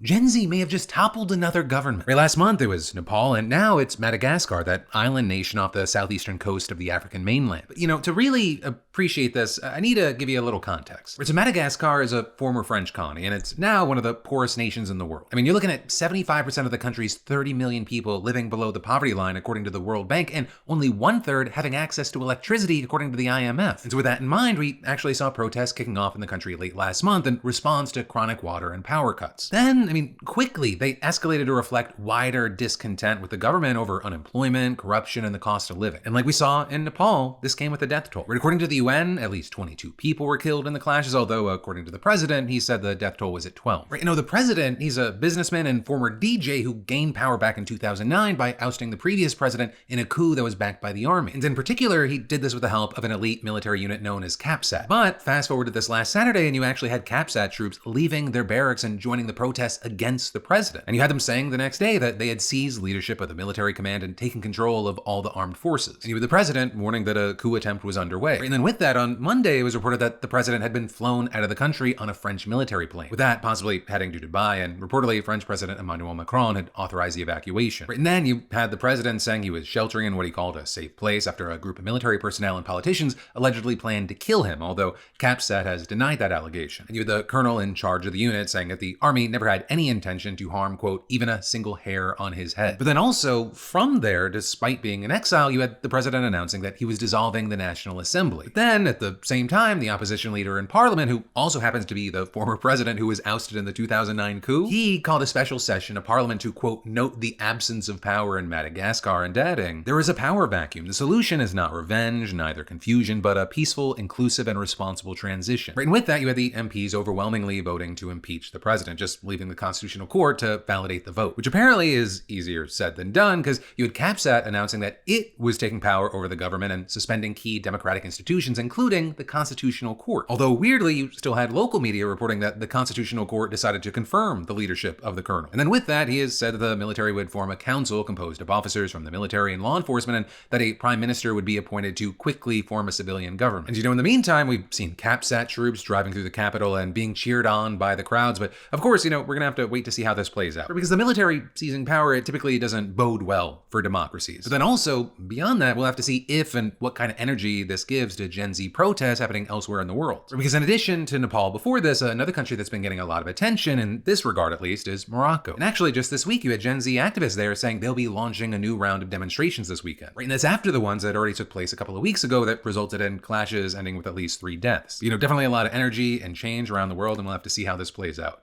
Gen Z may have just toppled another government. Right, last month it was Nepal, and now it's Madagascar, that island nation off the southeastern coast of the African mainland. But to really appreciate this, I need to give you a little context. Right, so Madagascar is a former French colony, and it's now one of the poorest nations in the world. I mean, you're looking at 75% of the country's 30 million people living below the poverty line, according to the World Bank, and only 1/3 having access to electricity, according to the IMF. And so with that in mind, we actually saw protests kicking off in the country late last month in response to chronic water and power cuts. Then, quickly, they escalated to reflect wider discontent with the government over unemployment, corruption, and the cost of living. And like we saw in Nepal, this came with a death toll. Right, according to the UN, at least 22 people were killed in the clashes, although according to the president, he said the death toll was at 12. Right, the president, he's a businessman and former DJ who gained power back in 2009 by ousting the previous president in a coup that was backed by the army. And in particular, he did this with the help of an elite military unit known as CAPSAT. But fast forward to this last Saturday, and you actually had CAPSAT troops leaving their barracks and joining the protests against the president. And you had them saying the next day that they had seized leadership of the military command and taken control of all the armed forces. And you had the president warning that a coup attempt was underway. And then with that, on Monday, it was reported that the president had been flown out of the country on a French military plane, with that possibly heading to Dubai, and reportedly French President Emmanuel Macron had authorized the evacuation. And then you had the president saying he was sheltering in what he called a safe place after a group of military personnel and politicians allegedly planned to kill him, although CAPSAT has denied that allegation. And you had the colonel in charge of the unit saying that the army never had any intention to harm, quote, even a single hair on his head. But then also, from there, despite being in exile, you had the president announcing that he was dissolving the National Assembly. But then, at the same time, the opposition leader in parliament, who also happens to be the former president who was ousted in the 2009 coup, he called a special session of parliament to, quote, note the absence of power in Madagascar, and adding, there is a power vacuum. The solution is not revenge, neither confusion, but a peaceful, inclusive, and responsible transition. Right, and with that, you had the MPs overwhelmingly voting to impeach the president, just leaving the Constitutional Court to validate the vote, which apparently is easier said than done, because you had CAPSAT announcing that it was taking power over the government and suspending key democratic institutions, including the Constitutional Court. Although weirdly, you still had local media reporting that the Constitutional Court decided to confirm the leadership of the colonel. And then with that, he has said that the military would form a council composed of officers from the military and law enforcement, and that a prime minister would be appointed to quickly form a civilian government. And in the meantime, we've seen CAPSAT troops driving through the Capitol and being cheered on by the crowds. But of course, we're going to have to wait to see how this plays out. Because the military seizing power, it typically doesn't bode well for democracies. But then also, beyond that, we'll have to see if and what kind of energy this gives to Gen Z protests happening elsewhere in the world. Because in addition to Nepal before this, another country that's been getting a lot of attention, in this regard at least, is Morocco. And actually, just this week, you had Gen Z activists there saying they'll be launching a new round of demonstrations this weekend. Right, and that's after the ones that already took place a couple of weeks ago that resulted in clashes ending with at least 3 deaths. Definitely a lot of energy and change around the world, and we'll have to see how this plays out.